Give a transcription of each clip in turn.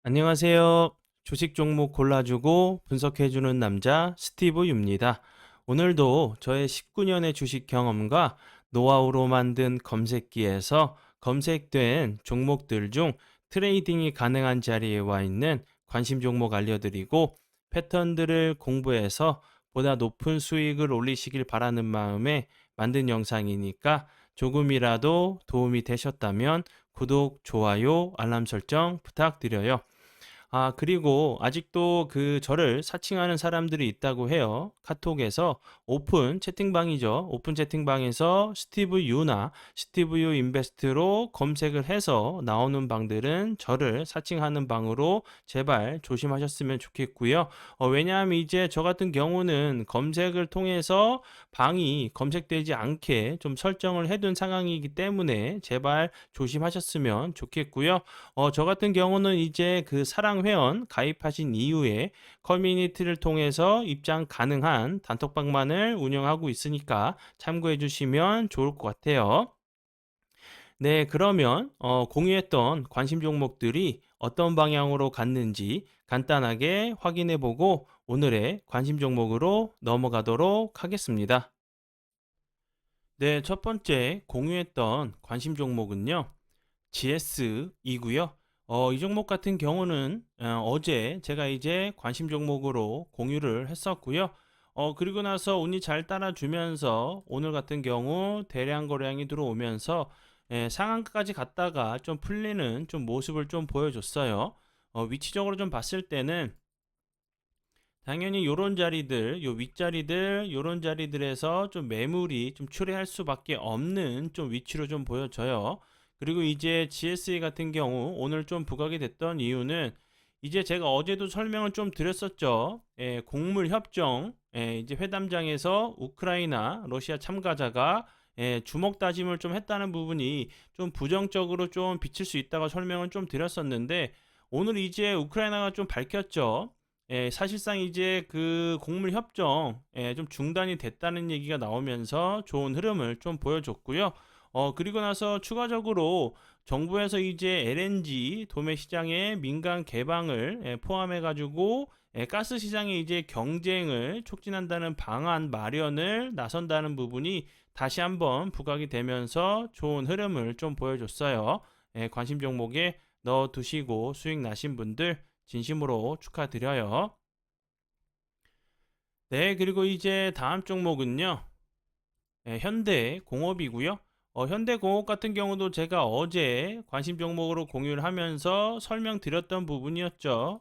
안녕하세요. 주식 종목 골라주고 분석해주는 남자 스티브 유입니다. 오늘도 저의 19년의 주식 경험과 노하우로 만든 검색기에서 검색된 종목들 중 트레이딩이 가능한 자리에 와 있는 관심 종목 알려드리고 패턴들을 공부해서 보다 높은 수익을 올리시길 바라는 마음에 만든 영상이니까 조금이라도 도움이 되셨다면 구독, 좋아요, 알람 설정 부탁드려요. 그리고 아직도 저를 사칭하는 사람들이 있다고 해요. 카톡에서 오픈 채팅방이죠. 오픈 채팅방에서 스티브 유나 스티브 유 인베스트로 검색을 해서 나오는 방들은 저를 사칭하는 방으로 제발 조심하셨으면 좋겠고요. 왜냐하면 이제 저 같은 경우는 검색을 통해서 방이 검색되지 않게 좀 설정을 해둔 상황이기 때문에 제발 조심하셨으면 좋겠고요. 저 같은 경우는 이제 사랑 회원 가입하신 이후에 커뮤니티를 통해서 입장 가능한 단톡방만을 운영하고 있으니까 참고해 주시면 좋을 것 같아요. 네, 그러면 공유했던 관심 종목들이 어떤 방향으로 갔는지 간단하게 확인해 보고 오늘의 관심 종목으로 넘어가도록 하겠습니다. 네, 첫 번째 공유했던 관심 종목은요. GS이고요. 이 종목 같은 경우는 어제 제가 이제 관심 종목으로 공유를 했었고요. 그리고 나서 운이 잘 따라주면서 오늘 같은 경우 대량 거래량이 들어오면서 상한가까지 갔다가 좀 풀리는 좀 모습을 좀 보여줬어요. 위치적으로 좀 봤을 때는 당연히 요런 자리들, 요 윗자리들, 요런 자리들에서 좀 매물이 좀 출회할 수밖에 없는 좀 위치로 좀 보여져요. 그리고 이제 GSA 같은 경우 오늘 좀 부각이 됐던 이유는 이제 제가 어제도 설명을 좀 드렸었죠. 곡물 협정, 이제 회담장에서 우크라이나, 러시아 참가자가 주먹 다짐을 좀 했다는 부분이 좀 부정적으로 좀 비칠 수 있다고 설명을 좀 드렸었는데 오늘 이제 우크라이나가 좀 밝혔죠. 사실상 이제 곡물 협정 좀 중단이 됐다는 얘기가 나오면서 좋은 흐름을 좀 보여줬고요. 그리고 나서 추가적으로 정부에서 이제 LNG 도매 시장의 민간 개방을 포함해 가지고 가스 시장의 이제 경쟁을 촉진한다는 방안 마련을 나선다는 부분이 다시 한번 부각이 되면서 좋은 흐름을 좀 보여줬어요. 관심 종목에 넣어 두시고 수익 나신 분들 진심으로 축하드려요. 네, 그리고 이제 다음 종목은요. 현대공업이고요. 현대공업 같은 경우도 제가 어제 관심 종목으로 공유를 하면서 설명드렸던 부분이었죠.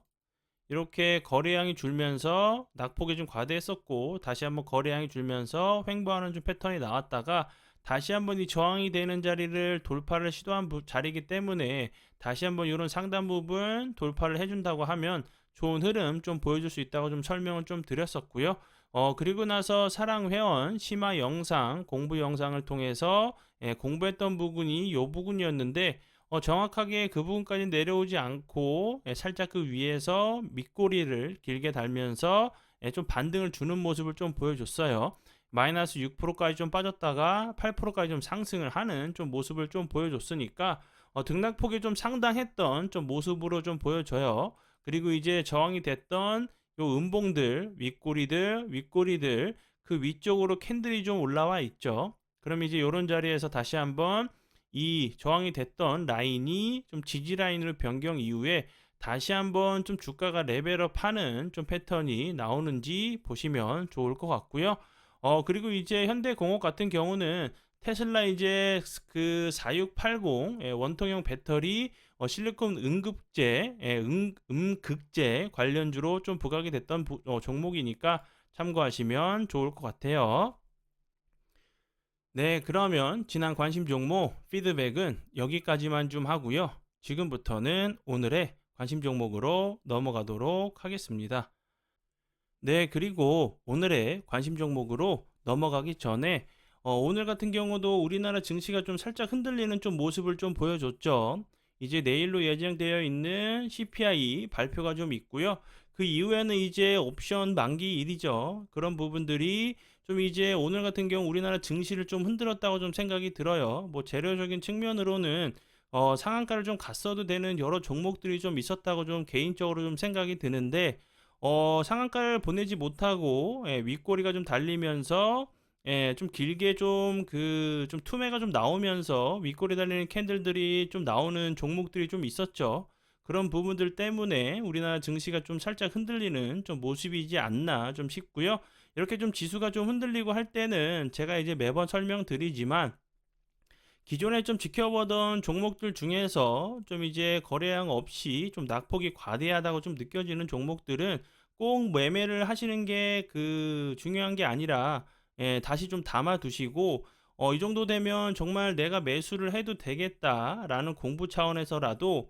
이렇게 거래량이 줄면서 낙폭이 좀 과대했었고 다시 한번 거래량이 줄면서 횡보하는 좀 패턴이 나왔다가 다시 한번 이 저항이 되는 자리를 돌파를 시도한 자리이기 때문에 다시 한번 이런 상단 부분 돌파를 해준다고 하면 좋은 흐름 좀 보여줄 수 있다고 좀 설명을 좀 드렸었고요. 그리고 나서 사랑 회원 심화 영상 공부 영상을 통해서 공부했던 부분이 이 부분이었는데 정확하게 그 부분까지 내려오지 않고 살짝 그 위에서 밑꼬리를 길게 달면서 좀 반등을 주는 모습을 좀 보여줬어요. 마이너스 6%까지 좀 빠졌다가 8%까지 좀 상승을 하는 좀 모습을 좀 보여줬으니까 등락폭이 좀 상당했던 좀 모습으로 좀 보여져요. 그리고 이제 저항이 됐던 요 음봉들, 윗꼬리들 그 위쪽으로 캔들이 좀 올라와 있죠. 그럼 이제 이런 자리에서 다시 한번 이 저항이 됐던 라인이 좀 지지 라인으로 변경 이후에 다시 한번 좀 주가가 레벨업하는 좀 패턴이 나오는지 보시면 좋을 것 같고요. 그리고 이제 현대공업 같은 경우는 테슬라 이제 4680 원통형 배터리 실리콘 음극재 관련주로 좀 부각이 됐던 종목이니까 참고하시면 좋을 것 같아요. 네, 그러면 지난 관심 종목 피드백은 여기까지만 좀 하고요. 지금부터는 오늘의 관심 종목으로 넘어가도록 하겠습니다. 네, 그리고 오늘의 관심 종목으로 넘어가기 전에 오늘 같은 경우도 우리나라 증시가 좀 살짝 흔들리는 좀 모습을 좀 보여줬죠. 이제 내일로 예정되어 있는 CPI 발표가 좀 있고요. 그 이후에는 이제 옵션 만기 일이죠. 그런 부분들이 좀 이제 오늘 같은 경우 우리나라 증시를 좀 흔들었다고 좀 생각이 들어요. 뭐 재료적인 측면으로는 상한가를 좀 갔어도 되는 여러 종목들이 좀 있었다고 좀 개인적으로 좀 생각이 드는데 상한가를 보내지 못하고 윗꼬리가 좀 달리면서 좀 길게 좀 투매가 좀 나오면서 윗꼬리 달리는 캔들들이 좀 나오는 종목들이 좀 있었죠. 그런 부분들 때문에 우리나라 증시가 좀 살짝 흔들리는 좀 모습이지 않나 좀 싶고요. 이렇게 좀 지수가 좀 흔들리고 할 때는 제가 이제 매번 설명드리지만 기존에 좀 지켜보던 종목들 중에서 좀 이제 거래량 없이 좀 낙폭이 과대하다고 좀 느껴지는 종목들은 꼭 매매를 하시는 게 중요한 게 아니라 다시 좀 담아 두시고 이 정도 되면 정말 내가 매수를 해도 되겠다라는 공부 차원에서라도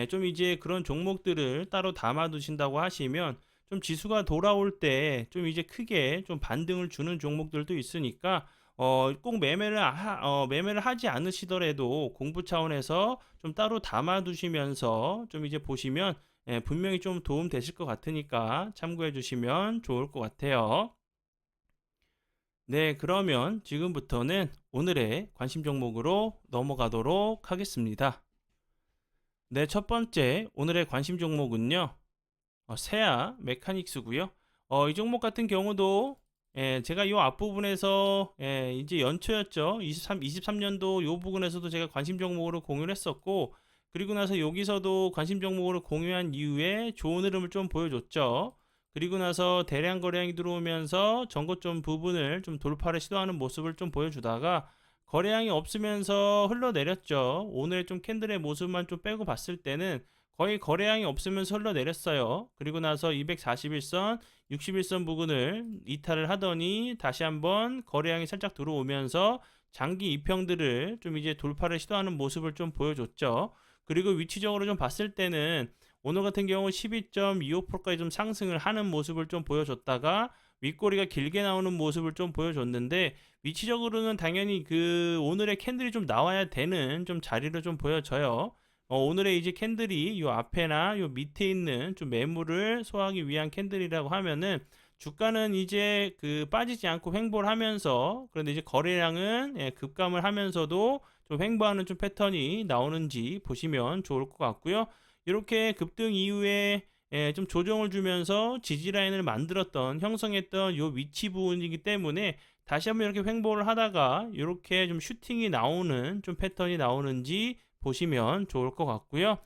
좀 이제 그런 종목들을 따로 담아 두신다고 하시면 좀 지수가 돌아올 때 좀 이제 크게 좀 반등을 주는 종목들도 있으니까 꼭 매매를 하지 않으시더라도 공부 차원에서 좀 따로 담아 두시면서 좀 이제 보시면 분명히 좀 도움 되실 것 같으니까 참고해 주시면 좋을 것 같아요. 네, 그러면 지금부터는 오늘의 관심 종목으로 넘어가도록 하겠습니다. 네, 첫 번째 오늘의 관심 종목은요. 세아 메카닉스고요. 이 종목 같은 경우도 제가 이 앞부분에서 이제 연초였죠. 23년도 이 부분에서도 제가 관심 종목으로 공유를 했었고 그리고 나서 여기서도 관심 종목으로 공유한 이후에 좋은 흐름을 좀 보여줬죠. 그리고 나서 대량 거래량이 들어오면서 전고점 부분을 좀 돌파를 시도하는 모습을 좀 보여주다가 거래량이 없으면서 흘러내렸죠. 오늘 좀 캔들의 모습만 좀 빼고 봤을 때는 거의 거래량이 없으면서 흘러내렸어요. 그리고 나서 241선, 61선 부근을 이탈을 하더니 다시 한번 거래량이 살짝 들어오면서 장기 이평들을 좀 이제 돌파를 시도하는 모습을 좀 보여줬죠. 그리고 위치적으로 좀 봤을 때는 오늘 같은 경우 12.25%까지 좀 상승을 하는 모습을 좀 보여줬다가 윗꼬리가 길게 나오는 모습을 좀 보여줬는데 위치적으로는 당연히 오늘의 캔들이 좀 나와야 되는 좀 자리로 좀 보여져요. 오늘의 이제 캔들이 요 앞에나 요 밑에 있는 좀 매물을 소화하기 위한 캔들이라고 하면은 주가는 이제 빠지지 않고 횡보를 하면서 그런데 이제 거래량은 급감을 하면서도 좀 횡보하는 좀 패턴이 나오는지 보시면 좋을 것 같고요. 이렇게 급등 이후에 좀 조정을 주면서 지지 라인을 만들었던 형성했던 요 위치 부분이기 때문에 다시 한번 이렇게 횡보를 하다가 이렇게 좀 슈팅이 나오는 좀 패턴이 나오는지 보시면 좋을 것 같고요.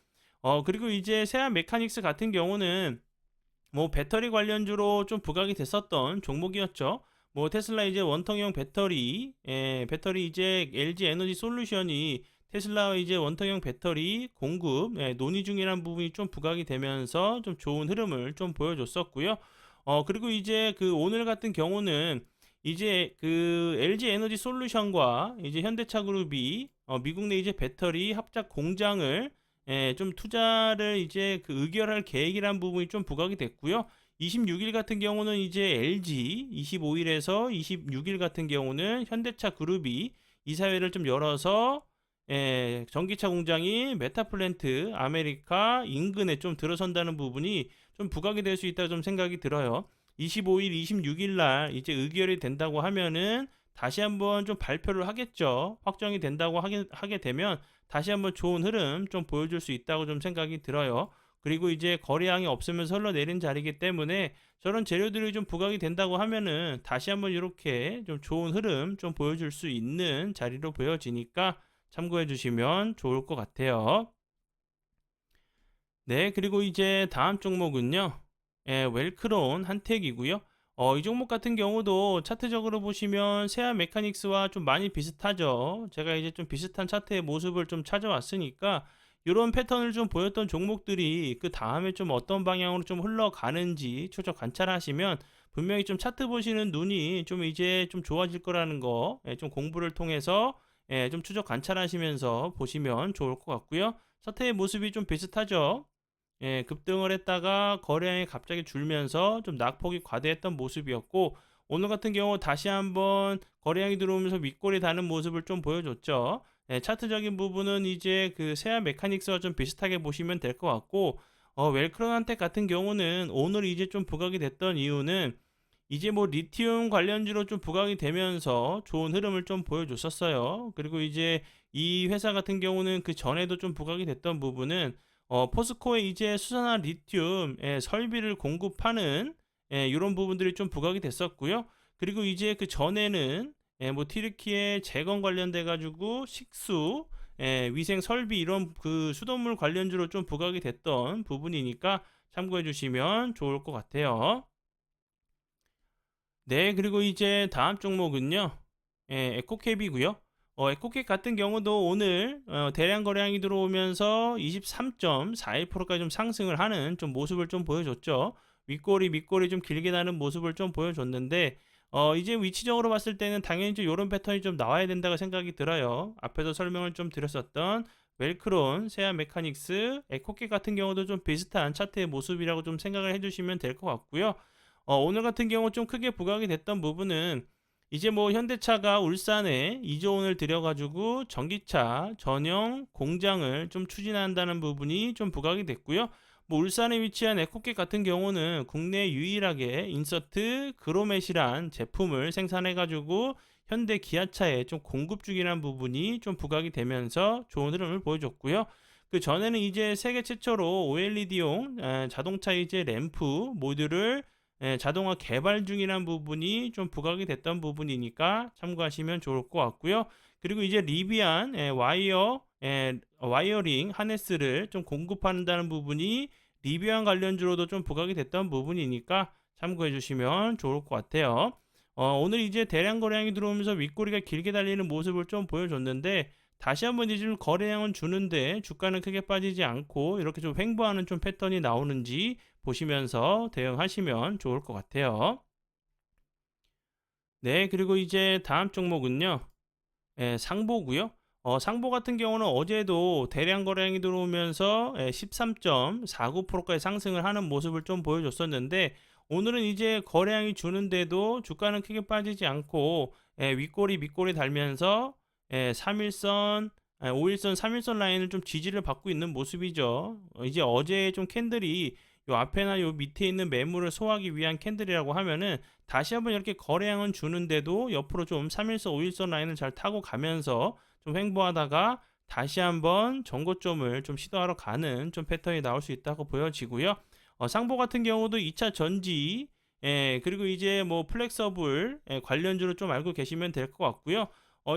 그리고 이제 세안 메카닉스 같은 경우는 뭐 배터리 관련주로 좀 부각이 됐었던 종목이었죠. 뭐 테슬라 이제 원통형 배터리 이제 LG 에너지 솔루션이 테슬라 이제 원통형 배터리 공급 논의 중이라는 부분이 좀 부각이 되면서 좀 좋은 흐름을 좀 보여줬었고요. 그리고 이제 오늘 같은 경우는 이제 LG 에너지 솔루션과 이제 현대차 그룹이 미국 내 이제 배터리 합작 공장을 좀 투자를 이제 의결할 계획이란 부분이 좀 부각이 됐고요. 26일 같은 경우는 이제 LG, 25일에서 26일 같은 경우는 현대차 그룹이 이사회를 좀 열어서 전기차 공장이 메타플랜트 아메리카 인근에 좀 들어선다는 부분이 좀 부각이 될 수 있다 좀 생각이 들어요. 25일, 26일 날 이제 의결이 된다고 하면은 다시 한번 좀 발표를 하겠죠. 확정이 된다고 하게 되면 다시 한번 좋은 흐름 좀 보여줄 수 있다고 좀 생각이 들어요. 그리고 이제 거래량이 없으면서 흘러내린 자리이기 때문에 저런 재료들이 좀 부각이 된다고 하면은 다시 한번 이렇게 좀 좋은 흐름 좀 보여줄 수 있는 자리로 보여지니까 참고해 주시면 좋을 것 같아요. 네, 그리고 이제 다음 종목은요. 웰크론 한택이고요. 이 종목 같은 경우도 차트적으로 보시면 세아 메카닉스와 좀 많이 비슷하죠. 제가 이제 좀 비슷한 차트의 모습을 좀 찾아왔으니까 이런 패턴을 좀 보였던 종목들이 그 다음에 좀 어떤 방향으로 좀 흘러가는지 추적 관찰하시면 분명히 좀 차트 보시는 눈이 좀 이제 좀 좋아질 거라는 거 좀 공부를 통해서 좀 추적 관찰하시면서 보시면 좋을 것 같고요. 차트의 모습이 좀 비슷하죠. 급등을 했다가 거래량이 갑자기 줄면서 좀 낙폭이 과대했던 모습이었고 오늘 같은 경우 다시 한번 거래량이 들어오면서 윗골이 다는 모습을 좀 보여줬죠. 차트적인 부분은 이제 세아 메카닉스와 좀 비슷하게 보시면 될 것 같고 웰크론한테 같은 경우는 오늘 이제 좀 부각이 됐던 이유는 이제 뭐 리튬 관련주로 좀 부각이 되면서 좋은 흐름을 좀 보여줬었어요. 그리고 이제 이 회사 같은 경우는 그 전에도 좀 부각이 됐던 부분은 포스코에 이제 수산화 리튬 설비를 공급하는 요런 부분들이 좀 부각이 됐었고요. 그리고 이제 그 전에는 뭐 튀르키예 재건 관련돼 가지고 식수 위생 설비 이런 그 수돗물 관련주로 좀 부각이 됐던 부분이니까 참고해 주시면 좋을 것 같아요. 네, 그리고 이제 다음 종목은요. 에코캡이고요. 에코캡 같은 경우도 오늘 대량 거래량이 들어오면서 23.41%까지 좀 상승을 하는 좀 모습을 좀 보여줬죠. 윗꼬리 밑꼬리 좀 길게 나는 모습을 좀 보여줬는데 이제 위치적으로 봤을 때는 당연히 좀 이런 패턴이 좀 나와야 된다고 생각이 들어요. 앞에서 설명을 좀 드렸었던 웰크론, 세아 메카닉스, 에코캡 같은 경우도 좀 비슷한 차트의 모습이라고 좀 생각을 해주시면 될 것 같고요. 오늘 같은 경우 좀 크게 부각이 됐던 부분은 이제 뭐 현대차가 울산에 2조 원을 들여가지고 전기차 전용 공장을 좀 추진한다는 부분이 좀 부각이 됐고요. 뭐 울산에 위치한 에코캡 같은 경우는 국내 유일하게 인서트 그로맷이란 제품을 생산해가지고 현대 기아차에 좀 공급 중이라는 부분이 좀 부각이 되면서 좋은 흐름을 보여줬고요. 그 전에는 이제 세계 최초로 OLED용 자동차 이제 램프 모듈을 자동화 개발 중이란 부분이 좀 부각이 됐던 부분이니까 참고하시면 좋을 것 같고요. 그리고 이제 리비안 와이어링 하네스를 좀 공급한다는 부분이 리비안 관련주로도 좀 부각이 됐던 부분이니까 참고해 주시면 좋을 것 같아요. 오늘 이제 대량 거래량이 들어오면서 윗꼬리가 길게 달리는 모습을 좀 보여줬는데 다시 한번 이제 좀 거래량은 주는데 주가는 크게 빠지지 않고 이렇게 좀 횡보하는 좀 패턴이 나오는지 보시면서 대응하시면 좋을 것 같아요. 네, 그리고 이제 다음 종목은요. 상보고요. 상보 같은 경우는 어제도 대량 거래량이 들어오면서 13.49%까지 상승을 하는 모습을 좀 보여줬었는데 오늘은 이제 거래량이 주는데도 주가는 크게 빠지지 않고 윗꼬리 밑꼬리 달면서 3일선 5일선 3일선 라인을 좀 지지를 받고 있는 모습이죠. 이제 어제 좀 캔들이 요 앞에나 요 밑에 있는 매물을 소화하기 위한 캔들이라고 하면은 다시 한번 이렇게 거래량은 주는데도 옆으로 좀 3일선, 5일선 라인을 잘 타고 가면서 좀 횡보하다가 다시 한번 전고점을 좀 시도하러 가는 좀 패턴이 나올 수 있다고 보여지고요. 상보 같은 경우도 2차 전지, 그리고 이제 뭐 플렉서블 관련주로 좀 알고 계시면 될 것 같고요.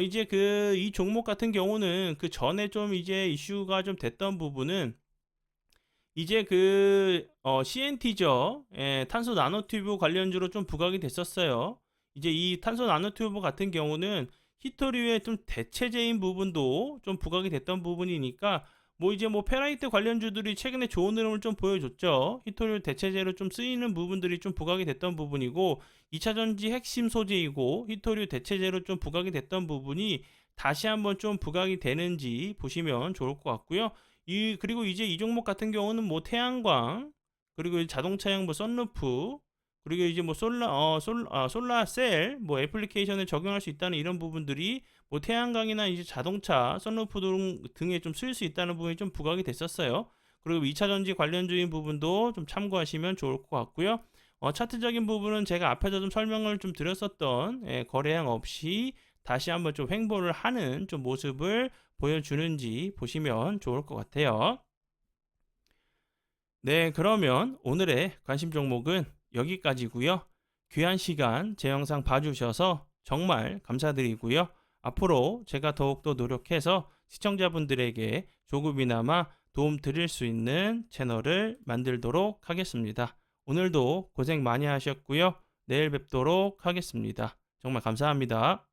이제 그 이 종목 같은 경우는 그 전에 좀 이제 이슈가 좀 됐던 부분은 이제 그 CNT죠. 탄소 나노튜브 관련주로 좀 부각이 됐었어요. 이제 이 탄소 나노튜브 같은 경우는 히토류의 좀 대체제인 부분도 좀 부각이 됐던 부분이니까 뭐 이제 뭐 페라이트 관련주들이 최근에 좋은 흐름을 좀 보여줬죠. 히토류 대체제로 좀 쓰이는 부분들이 좀 부각이 됐던 부분이고 2차 전지 핵심 소재이고 히토류 대체제로 좀 부각이 됐던 부분이 다시 한번 좀 부각이 되는지 보시면 좋을 것 같고요. 그리고 이제 이 종목 같은 경우는 뭐 태양광, 그리고 자동차용 뭐 썬루프, 그리고 이제 뭐 솔라셀 뭐 애플리케이션에 적용할 수 있다는 이런 부분들이 뭐 태양광이나 이제 자동차 썬루프 등에 좀 쓰일 수 있다는 부분이 좀 부각이 됐었어요. 그리고 2차 전지 관련주인 부분도 좀 참고하시면 좋을 것 같고요. 차트적인 부분은 제가 앞에서 좀 설명을 좀 드렸었던 거래량 없이 다시 한번 좀 횡보를 하는 좀 모습을 보여주는지 보시면 좋을 것 같아요. 네, 그러면 오늘의 관심 종목은 여기까지고요. 귀한 시간 제 영상 봐주셔서 정말 감사드리고요. 앞으로 제가 더욱더 노력해서 시청자분들에게 조금이나마 도움 드릴 수 있는 채널을 만들도록 하겠습니다. 오늘도 고생 많이 하셨고요. 내일 뵙도록 하겠습니다. 정말 감사합니다.